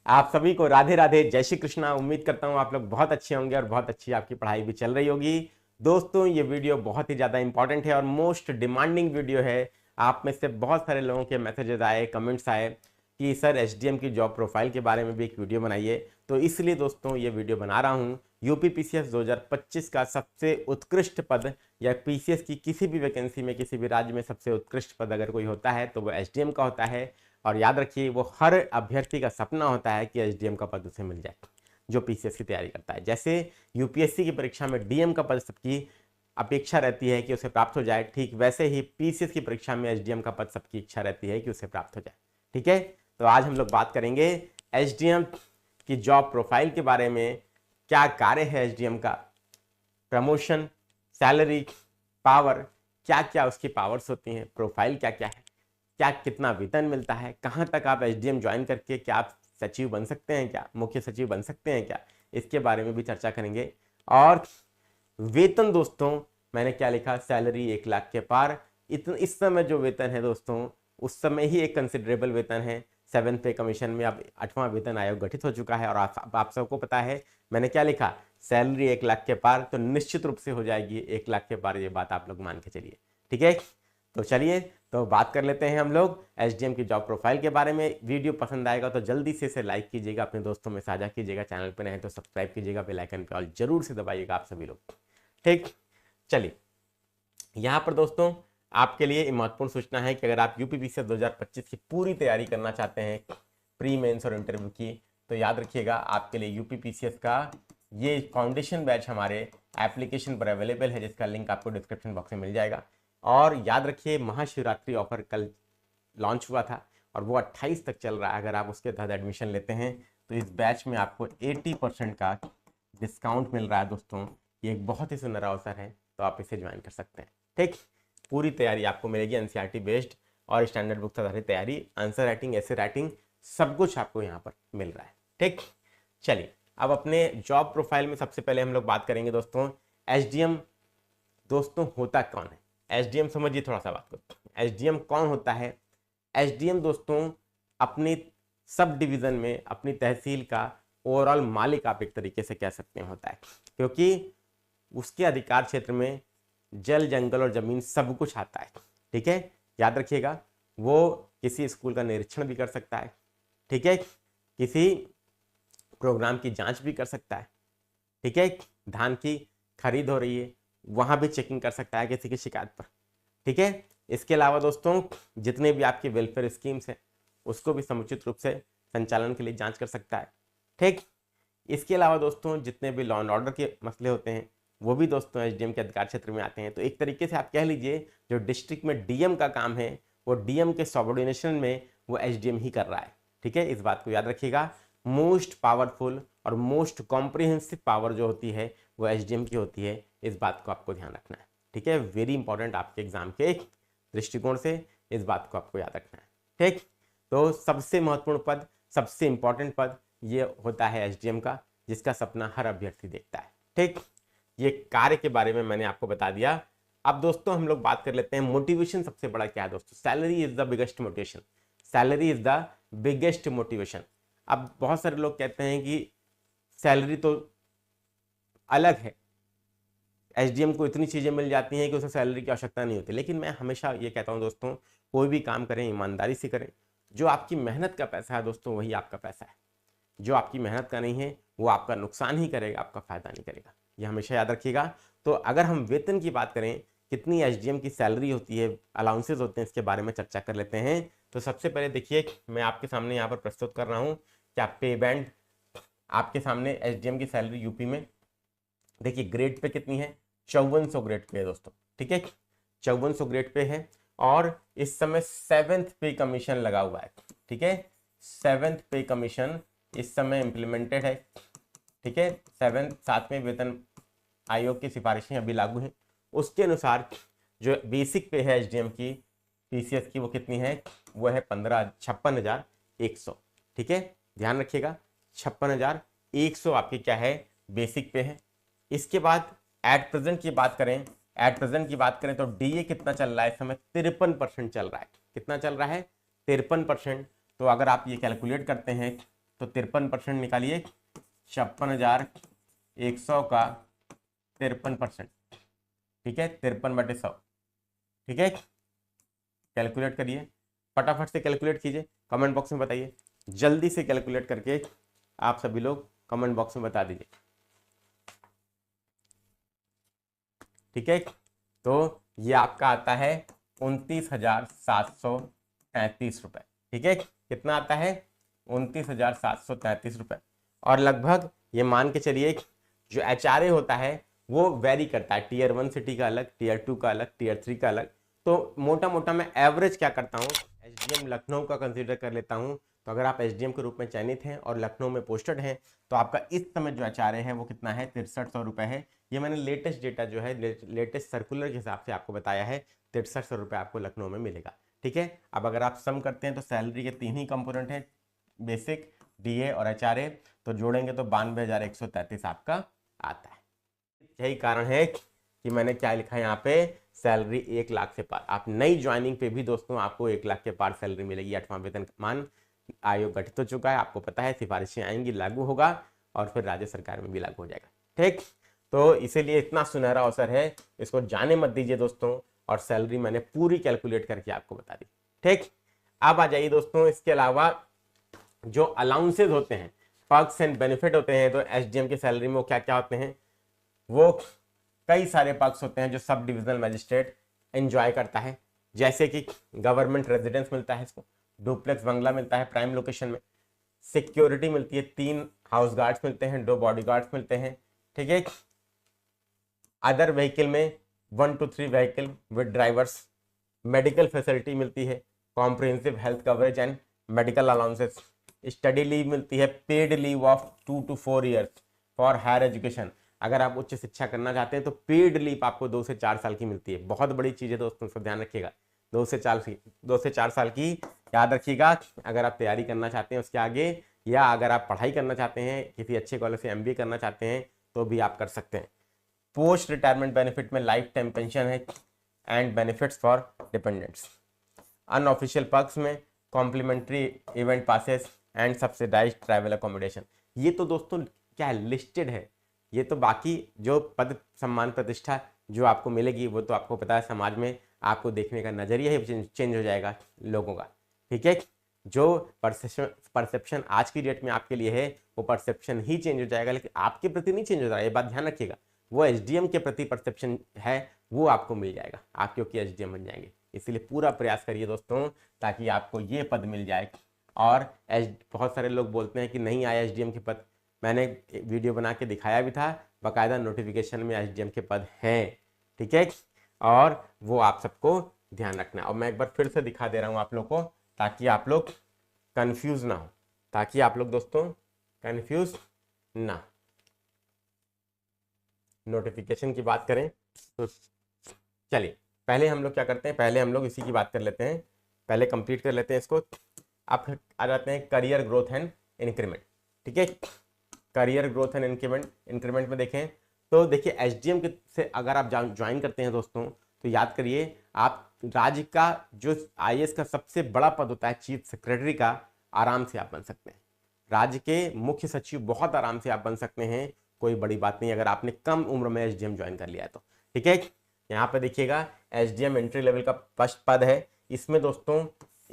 आप सभी को राधे राधे, जय श्री कृष्णा। उम्मीद करता हूँ आप लोग बहुत अच्छे होंगे और बहुत अच्छी आपकी पढ़ाई भी चल रही होगी। दोस्तों, ये वीडियो बहुत ही ज़्यादा इंपॉर्टेंट है और मोस्ट डिमांडिंग वीडियो है। आप में से बहुत सारे लोगों के मैसेजेस आए, कमेंट्स आए कि सर एसडीएम की जॉब प्रोफाइल के बारे में भी एक वीडियो बनाइए। तो इसलिए दोस्तों ये वीडियो बना रहा हूँ। यूपी पीसीएस 2025 का सबसे उत्कृष्ट पद या पीसीएस की किसी भी वैकेंसी में किसी भी राज्य में सबसे उत्कृष्ट पद अगर कोई होता है तो वो एसडीएम का होता है। और याद रखिए, वो हर अभ्यर्थी का सपना होता है कि एसडीएम का पद उसे मिल जाए जो पीसीएस की तैयारी करता है। जैसे यूपीएससी की परीक्षा में डीएम का पद सबकी अपेक्षा रहती है कि उसे प्राप्त हो जाए, ठीक वैसे ही पीसीएस की परीक्षा में एसडीएम का पद सबकी इच्छा रहती है कि उसे प्राप्त हो जाए। ठीक है, तो आज हम लोग बात करेंगे एसडीएम की जॉब प्रोफाइल के बारे में। क्या कार्य है एसडीएम का, प्रमोशन, सैलरी, पावर, क्या क्या उसकी पावर्स होती हैं, प्रोफाइल क्या क्या है, क्या कितना वेतन मिलता है, कहाँ तक आप एसडीएम ज्वाइन करके क्या आप सचिव बन सकते हैं, क्या मुख्य सचिव बन सकते हैं क्या, इसके बारे में भी चर्चा करेंगे। और वेतन दोस्तों, मैंने क्या लिखा, सैलरी 1 लाख के पार। इस समय जो वेतन है दोस्तों, उस समय ही एक कंसिडरेबल वेतन है। 7th पे कमीशन में अब 8वां वेतन आयोग गठित हो चुका है और आप सबको पता है मैंने क्या लिखा, सैलरी 1 लाख के पार, तो निश्चित रूप से हो जाएगी 1 लाख के पार, ये बात आप लोग मान के चलिए। ठीक है, तो चलिए तो बात कर लेते हैं हम लोग एसडीएम की जॉब प्रोफाइल के बारे में। वीडियो पसंद आएगा तो जल्दी से इसे लाइक कीजिएगा, अपने दोस्तों में साझा कीजिएगा, चैनल पर नए तो सब्सक्राइब कीजिएगा, बेल आइकन पे ऑल जरूर से दबाइएगा आप सभी लोग। ठीक, चलिए यहाँ पर दोस्तों आपके लिए महत्वपूर्ण सूचना है कि अगर आप यूपी पीसीएस 2025 की पूरी तैयारी करना चाहते हैं प्री मेंस और इंटरव्यू की, तो याद रखिएगा आपके लिए यूपी पीसीएस का ये फाउंडेशन बैच हमारे एप्लीकेशन पर अवेलेबल है, जिसका लिंक आपको डिस्क्रिप्शन बॉक्स में मिल जाएगा। और याद रखिए, महाशिवरात्रि ऑफर कल लॉन्च हुआ था और वो 28 तक चल रहा है। अगर आप उसके तहत एडमिशन लेते हैं तो इस बैच में आपको 80% का डिस्काउंट मिल रहा है दोस्तों। ये एक बहुत ही सुनहरा अवसर है, तो आप इसे ज्वाइन कर सकते हैं। ठीक, पूरी तैयारी आपको मिलेगी, एनसीईआरटी बेस्ड और स्टैंडर्ड बुक आधारित तैयारी, आंसर राइटिंग, ऐसे राइटिंग, सब कुछ आपको यहाँ पर मिल रहा है। ठीक, चलिए अब अपने जॉब प्रोफाइल में सबसे पहले हम लोग बात करेंगे दोस्तों एसडीएम दोस्तों होता कौन है। एसडीएम समझिए थोड़ा सा बात को, एसडीएम कौन होता है। एसडीएम दोस्तों अपनी सब डिवीजन में अपनी तहसील का ओवरऑल मालिक आप एक तरीके से कह सकते हैं होता है, क्योंकि उसके अधिकार क्षेत्र में जल, जंगल और जमीन सब कुछ आता है। ठीक है, याद रखिएगा, वो किसी स्कूल का निरीक्षण भी कर सकता है। ठीक है, किसी प्रोग्राम की जांच भी कर सकता है। ठीक है, धान की खरीद हो रही है वहां भी चेकिंग कर सकता है किसी की शिकायत पर। ठीक है, इसके अलावा दोस्तों जितने भी आपकी वेलफेयर स्कीम्स हैं उसको भी समुचित रूप से संचालन के लिए जांच कर सकता है। ठीक, इसके अलावा दोस्तों जितने भी लॉ एंड ऑर्डर के मसले होते हैं वो भी दोस्तों एसडीएम के अधिकार क्षेत्र में आते हैं। तो एक तरीके से आप कह लीजिए जो डिस्ट्रिक्ट में डीएम का काम है वो डीएम के सबऑर्डिनेशन में वो एसडीएम ही कर रहा है। ठीक है, इस बात को याद रखिएगा। मोस्ट पावरफुल और मोस्ट कॉम्प्रिहेंसिव पावर जो होती है वो एसडीएम की होती है, इस बात को आपको ध्यान रखना है। ठीक है, वेरी इंपॉर्टेंट आपके एग्जाम के दृष्टिकोण से इस बात को आपको याद रखना है। ठीक, तो सबसे महत्वपूर्ण पद, सबसे इंपॉर्टेंट पद ये होता है एसडीएम का, जिसका सपना हर अभ्यर्थी देखता है। ठीक, ये कार्य के बारे में मैंने आपको बता दिया। अब दोस्तों हम लोग बात कर लेते हैं मोटिवेशन सबसे बड़ा क्या है दोस्तों। Salary is the biggest motivation, salary is the biggest motivation. अब बहुत सारे लोग कहते हैं कि सैलरी तो अलग है, एसडीएम को इतनी चीजें मिल जाती हैं कि उसे सैलरी की आवश्यकता नहीं होती। लेकिन मैं हमेशा ये कहता हूं दोस्तों, कोई भी काम करें ईमानदारी से करें। जो आपकी मेहनत का पैसा है दोस्तों वही आपका पैसा है, जो आपकी मेहनत का नहीं है वो आपका नुकसान ही करेगा, आपका फायदा नहीं करेगा, ये हमेशा याद रखिएगा। तो अगर हम वेतन की बात करें, कितनी एसडीएम की सैलरी होती है, अलाउंसेस होते हैं, इसके बारे में चर्चा कर लेते हैं। तो सबसे पहले देखिए, मैं आपके सामने यहाँ पर प्रस्तुत कर रहा हूँ क्या पे बैंड आपके सामने एसडीएम की सैलरी यूपी में। देखिए ग्रेड पे कितनी है, 5400 ग्रेड पे है दोस्तों। ठीक है, 5400 ग्रेड पे है और इस समय 7th पे कमीशन लगा हुआ है। ठीक है, 7th पे कमीशन इस समय इम्प्लीमेंटेड है। ठीक है, 7वें वेतन आयोग की सिफारिशें अभी लागू हैं। उसके अनुसार जो बेसिक पे है एसडीएम की पीसीएस की वो कितनी है, वो है 56,100। ठीक है, ध्यान रखिएगा, 56,100 आपकी क्या है, बेसिक पे है। इसके बाद एट प्रेजेंट की बात करें, एट प्रेजेंट की बात करें तो डीए कितना चल रहा है इस समय, 53% चल रहा है। कितना चल रहा है, 53%। तो अगर आप ये कैलकुलेट करते हैं तो 53% निकालिए, 56,100 का 53%, ठीक है, 53/100, ठीक है। कैलकुलेट करिए, फटाफट से कैलकुलेट कीजिए, कमेंट बॉक्स में बताइए, जल्दी से कैलकुलेट करके आप सभी लोग कमेंट बॉक्स में बता दीजिए, ठीक है। तो ये आपका आता है 29,733 रुपए, ठीक है। कितना आता है? 29,733 रुपए। और लगभग ये मान के चलिए जो HRA होता है वो वेरी करता है, टीयर 1 सिटी का अलग, टीयर 2 का अलग, टीयर 3 का अलग। तो मोटा मोटा मैं एवरेज क्या करता हूँ, SDM लखनऊ का कंसीडर कर लेता हूँ। तो अगर आप SDM के रूप में चयनित हैं और लखनऊ में पोस्टेड हैं तो आपका इस समय जो HRA है वो कितना है? 6300 रुपये है। ये मैंने लेटेस्ट डेटा जो है, लेटेस्ट सर्कुलर के हिसाब से आपको बताया है, 6300 रुपये आपको लखनऊ में मिलेगा, ठीक है। अब अगर आप सम करते हैं तो सैलरी के 3 ही कंपोनेंट हैं, बेसिक, DA और HRA, तो जोड़ेंगे तो 92,133 आपका आता है। यही कारण है कि मैंने क्या लिखा है यहाँ पे, सैलरी 1 लाख से पार। आप नई ज्वाइनिंग पे भी दोस्तों आपको 1 लाख के पार सैलरी मिलेगी। 8वां वेतनमान आयोग गठित हो चुका है, आपको पता है, सिफारिशें आएंगी, लागू होगा और फिर राज्य सरकार में भी लागू हो जाएगा, ठीक। तो इसीलिए इतना सुनहरा अवसर है, इसको जाने मत दीजिए दोस्तों। और सैलरी मैंने पूरी कैलकुलेट करके आपको बता दी, ठीक। अब आ जाइए दोस्तों, इसके अलावा जो अलाउंसेज होते हैं, पर्क्स एंड बेनिफिट होते हैं, तो SDM की सैलरी में वो क्या क्या होते हैं? वो कई सारे पर्क्स होते हैं जो सब डिविजनल मजिस्ट्रेट एंजॉय करता है, जैसे कि गवर्नमेंट रेजिडेंस मिलता है इसको, डुप्लेक्स बंगला मिलता है प्राइम लोकेशन में, सिक्योरिटी मिलती है, 3 हाउस गार्ड्स मिलते हैं, 2 बॉडी गार्ड्स मिलते हैं, ठीक है। अदर व्हीकल में 1 to 3 vehicle with drivers, medical facility मिलती है, comprehensive health coverage and medical allowances, study leave मिलती है, paid leave of 2 to 4 years for higher education. अगर आप उच्च शिक्षा करना चाहते हैं तो पेड लीव आपको 2 से 4 साल की मिलती है। बहुत बड़ी चीज़ है दोस्तों, इसको ध्यान रखिएगा, 2 से 4 साल की याद रखिएगा। अगर आप तैयारी करना चाहते हैं उसके आगे, या अगर आप पढ़ाई करना चाहते हैं, किसी अच्छे कॉलेज से MBA करना चाहते हैं तो भी आप कर सकते हैं। पोस्ट रिटायरमेंट बेनिफिट में लाइफ टाइम पेंशन है and benefits for dependents. Unofficial perks में complimentary event passes and subsidised travel accommodation. ये तो दोस्तों क्या है, लिस्टेड है। ये तो बाकी जो पद सम्मान प्रतिष्ठा जो आपको मिलेगी वो तो आपको पता है, समाज में आपको देखने का नजरिया ही चेंज हो जाएगा लोगों का, ठीक है। जो परसेप्शन आज की डेट में आपके लिए है वो परसेप्शन ही चेंज हो जाएगा, लेकिन आपके प्रति नहीं चेंज हो रहा है, ये बात ध्यान रखिएगा। वो SDM के प्रति परसेप्शन है वो आपको मिल जाएगा, आप क्योंकि SDM बन जाएंगे। इसलिए पूरा प्रयास करिए दोस्तों ताकि आपको ये पद मिल जाए। और बहुत सारे लोग बोलते हैं कि नहीं आया SDM के पद, मैंने वीडियो बना के दिखाया भी था, बाकायदा नोटिफिकेशन में SDM के पद हैं, ठीक है। और वो आप सबको ध्यान रखना है। और मैं एक बार फिर से दिखा दे रहा हूँ आप लोग को, ताकि आप लोग कंफ्यूज ना हो, ताकि आप लोग दोस्तों कंफ्यूज ना। नोटिफिकेशन की बात करें तो चलिए पहले हम लोग क्या करते हैं, पहले हम लोग इसी की बात कर लेते हैं, पहले कंप्लीट कर लेते हैं इसको। आप आ जाते हैं करियर ग्रोथ एंड इंक्रीमेंट, ठीक है। करियर ग्रोथ एंड इंक्रीमेंट में देखें तो देखिए SDM के से अगर आप ज्वाइन करते हैं दोस्तों तो याद करिए, आप राज्य का जो IAS का सबसे बड़ा पद होता है चीफ सेक्रेटरी का, आराम से आप बन सकते हैं। राज्य के मुख्य सचिव बहुत आराम से आप बन सकते हैं, कोई बड़ी बात नहीं अगर आपने कम उम्र में SDM ज्वाइन कर लिया है तो, ठीक है। यहाँ पे देखिएगा SDM एंट्री लेवल का फर्स्ट पद है। इसमें दोस्तों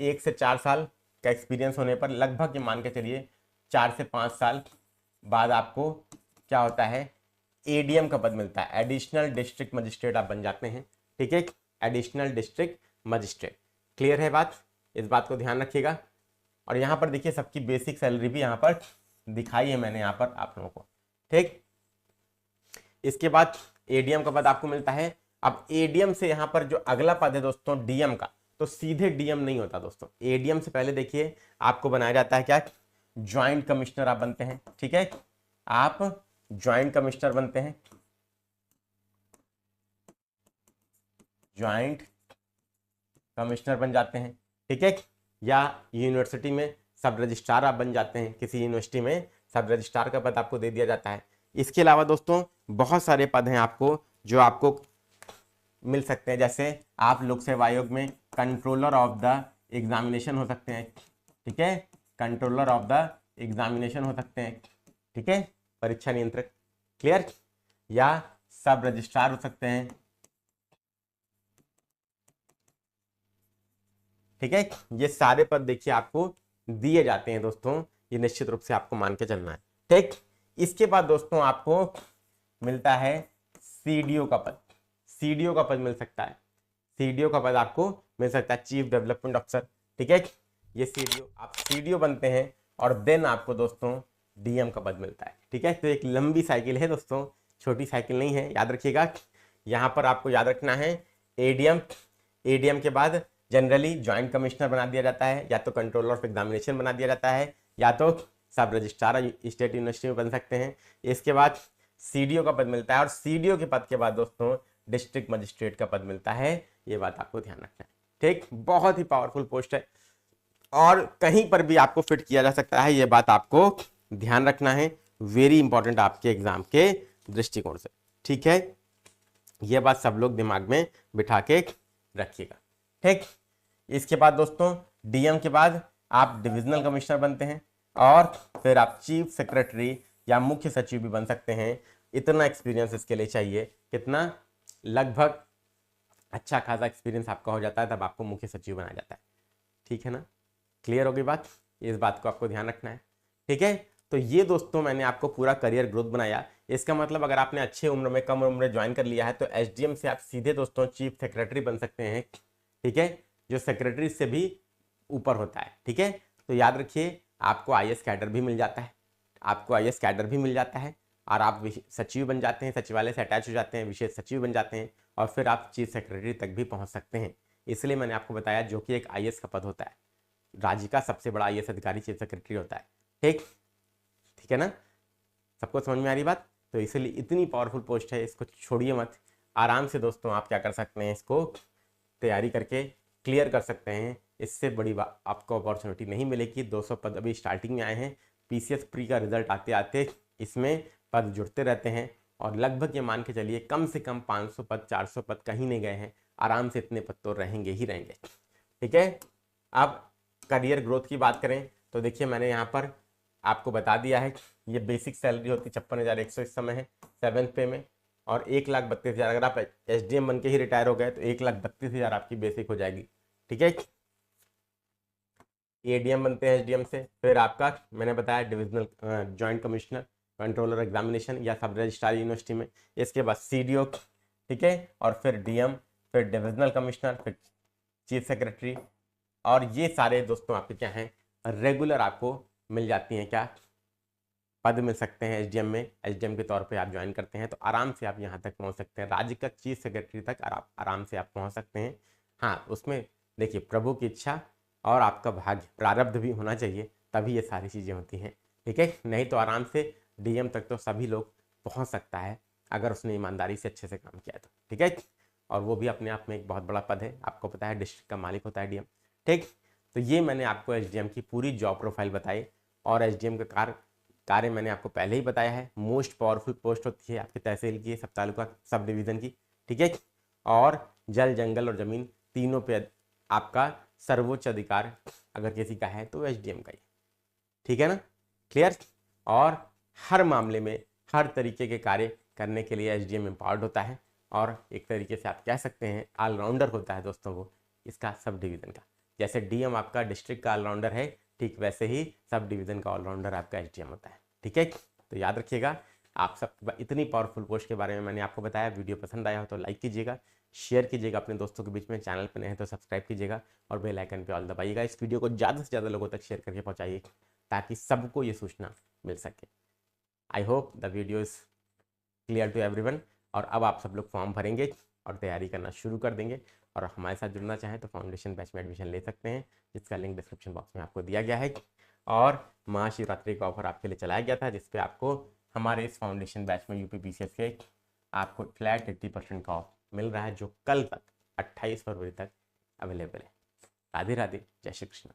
1 से 4 साल का एक्सपीरियंस होने पर लगभग ये मान के चलिए 4 से 5 साल बाद आपको क्या होता है, ADM का पद मिलता है, एडिशनल डिस्ट्रिक्ट मजिस्ट्रेट आप बन जाते हैं, ठीक है। एडिशनल डिस्ट्रिक्ट मजिस्ट्रेट, क्लियर है बात, इस बात को ध्यान रखिएगा। और यहाँ पर देखिए सबकी बेसिक सैलरी भी यहाँ पर दिखाई है मैंने यहाँ पर आप लोगों को, ठीक। इसके बाद ADM का पद आपको मिलता है। अब ADM से यहाँ पर जो अगला पद है दोस्तों DM का, तो सीधे DM नहीं होता दोस्तों। ADM से पहले देखिए आपको बनाया जाता है क्या, ज्वाइंट कमिश्नर आप बनते हैं, ठीक है। आप ज्वाइंट कमिश्नर बनते हैं, ज्वाइंट कमिश्नर बन जाते हैं, ठीक है। या यूनिवर्सिटी में सब रजिस्ट्रार आप बन जाते हैं, किसी यूनिवर्सिटी में सब रजिस्ट्रार का पद आपको दे दिया जाता है। इसके अलावा दोस्तों बहुत सारे पद हैं आपको जो आपको मिल सकते हैं, जैसे आप लोक सेवा आयोग में कंट्रोलर ऑफ द एग्जामिनेशन हो सकते हैं, ठीक है। कंट्रोलर ऑफ द एग्जामिनेशन हो सकते हैं, ठीक है, परीक्षा नियंत्रक, क्लियर, या सब रजिस्ट्रार हो सकते हैं, ठीक है। ये सारे पद देखिए आपको दिए जाते हैं दोस्तों, ये निश्चित रूप से आपको मान के चलना है, ठीक। इसके बाद दोस्तों आपको मिलता है सीडीओ का पद, सीडीओ का पद मिल सकता है, सीडीओ का पद आपको मिल सकता है, चीफ डेवलपमेंट ऑफिसर, ठीक है। ये सीडीओ, आप सीडीओ बनते हैं और देन आपको दोस्तों डीएम का पद मिलता है, ठीक है। तो एक लंबी साइकिल है दोस्तों, छोटी साइकिल नहीं है, याद रखिएगा। यहाँ पर आपको याद रखना है एडीएम, एडीएम के बाद जनरली ज्वाइंट कमिश्नर बना दिया जाता है, या तो कंट्रोलर ऑफ एग्जामिनेशन बना दिया जाता है, या तो सब रजिस्ट्रार स्टेट यूनिवर्सिटी में बन सकते हैं। इसके बाद सीडीओ का पद मिलता है, और सीडीओ के पद के बाद दोस्तों डिस्ट्रिक्ट मजिस्ट्रेट का पद मिलता है, ये बात आपको ध्यान रखना है, ठीक। बहुत ही पावरफुल पोस्ट है और कहीं पर भी आपको फिट किया जा सकता है, ये बात आपको ध्यान रखना है, वेरी इंपॉर्टेंट आपके एग्जाम के दृष्टिकोण से, ठीक है। ये बात सब लोग दिमाग में बिठा के रखिएगा, ठीक। इसके बाद दोस्तों डीएम के बाद आप डिविजनल कमिश्नर बनते हैं, और फिर आप चीफ सेक्रेटरी या मुख्य सचिव भी बन सकते हैं। इतना एक्सपीरियंस इसके लिए चाहिए, कितना, लगभग अच्छा खासा एक्सपीरियंस आपका हो जाता है, तब आपको मुख्य सचिव बनाया जाता है, ठीक है ना। क्लियर हो गई बात, इस बात को आपको ध्यान रखना है, ठीक है। तो ये दोस्तों मैंने आपको पूरा करियर ग्रोथ बनाया। इसका मतलब अगर आपने अच्छे उम्र में, कम उम्र में ज्वाइन कर लिया है तो एसडीएम से आप सीधे दोस्तों चीफ सेक्रेटरी बन सकते हैं, ठीक है, जो सेक्रेटरी से भी ऊपर होता है, ठीक है। तो याद रखिए आपको आईएएस कैडर भी मिल जाता है, आपको आईएएस कैडर भी मिल जाता है, और आप सचिव बन जाते हैं, सचिवालय से अटैच हो जाते हैं, विशेष सचिव बन जाते हैं, और फिर आप चीफ सेक्रेटरी तक भी पहुंच सकते हैं। इसलिए मैंने आपको बताया, जो कि एक आईएएस का पद होता है, राज्य का सबसे बड़ा आईएएस अधिकारी चीफ सेक्रेटरी होता है, ठीक, ठीक है ना। सबको समझ में आ रही बात। तो इसलिए इतनी पावरफुल पोस्ट है, इसको छोड़िए मत, आराम से दोस्तों आप क्या कर सकते हैं, इसको तैयारी करके क्लियर कर सकते हैं। इससे बड़ी आपको अपॉर्चुनिटी नहीं मिलेगी। 200 पद अभी स्टार्टिंग में आए हैं, पीसीएस प्री का रिजल्ट आते आते इसमें पद जुड़ते रहते हैं, और लगभग ये मान के चलिए कम से कम 500 पद, 400 पद कहीं नहीं गए हैं, आराम से इतने पद तो रहेंगे ही रहेंगे, ठीक है। अब करियर ग्रोथ की बात करें तो देखिए मैंने यहाँ पर आपको बता दिया है, ये बेसिक सैलरी होती है 56,100 इस समय है 7th पे में, और 1,32,000 अगर आप एसडीएम बन के ही रिटायर हो गए तो 1,32,000 आपकी बेसिक हो जाएगी, ठीक है। एडीएम बनते हैं एसडीएम से, फिर आपका मैंने बताया divisional joint commissioner, controller examination या सब रजिस्ट्रार यूनिवर्सिटी में, इसके बाद सीडीओ, ठीक है, और फिर डीएम, फिर डिविजनल कमिश्नर, फिर चीफ सेक्रेटरी, और ये सारे दोस्तों आपके क्या हैं, रेगुलर आपको मिल जाती हैं, क्या पद मिल सकते हैं एसडीएम में। एसडीएम के तौर पे आप ज्वाइन करते हैं तो आराम से आप यहाँ तक पहुँच सकते हैं, राज्य का चीफ सेक्रेटरी तक आराम से आप पहुँच सकते हैं। हाँ, उसमें देखिए प्रभु की इच्छा और आपका भाग्य, प्रारब्ध भी होना चाहिए, तभी ये सारी चीज़ें होती हैं, ठीक है। नहीं तो आराम से डीएम तक तो सभी लोग पहुँच सकता है, अगर उसने ईमानदारी से अच्छे से काम किया तो, ठीक है। और वो भी अपने आप में एक बहुत बड़ा पद है, आपको पता है डिस्ट्रिक्ट का मालिक होता है डीएम, ठीक। तो ये मैंने आपको एसडीएम की पूरी जॉब प्रोफाइल बताई, और एसडीएम का कार्य मैंने आपको पहले ही बताया है। मोस्ट पावरफुल पोस्ट होती है आपकी तहसील की, सब तालुका, सब डिवीज़न की, ठीक है। और जल, जंगल और ज़मीन तीनों पे आपका सर्वोच्च अधिकार अगर किसी का है तो एसडीएम का ही, ठीक है ना, क्लियर। और हर मामले में हर तरीके के कार्य करने के लिए एसडीएम एम्पावर्ड होता है, और एक तरीके से आप कह सकते हैं ऑलराउंडर होता है दोस्तों वो इसका सब डिवीज़न का। जैसे डीएम आपका डिस्ट्रिक्ट का ऑलराउंडर है, ठीक वैसे ही सब डिवीज़न का ऑलराउंडर आपका एसडीएम होता है, ठीक है। तो याद रखिएगा, आप सब इतनी पावरफुल पोस्ट के बारे में मैंने आपको बताया। वीडियो पसंद आया हो तो लाइक कीजिएगा, शेयर कीजिएगा अपने दोस्तों के बीच में, चैनल पर नए हैं तो सब्सक्राइब कीजिएगा, और बेल आइकन पे ऑल दबाइएगा। इस वीडियो को ज़्यादा से ज़्यादा लोगों तक शेयर करके पहुँचाइए, ताकि सबको ये सूचना मिल सके। I hope the video is clear to everyone. और अब आप सब लोग फॉर्म भरेंगे और तैयारी करना शुरू कर देंगे, और हमारे साथ जुड़ना चाहें तो फाउंडेशन बैच में एडमिशन ले सकते हैं, जिसका लिंक डिस्क्रिप्शन बॉक्स में आपको दिया गया है। और महाशिवरात्रि का ऑफर आपके लिए चलाया गया था, जिसपे आपको हमारे इस फाउंडेशन बैच में यूपीपीसीएस के आपको फ्लैट 80% का ऑफ मिल रहा है, जो कल तक 28 फरवरी तक अवेलेबल है। राधे राधे, जय श्री कृष्ण।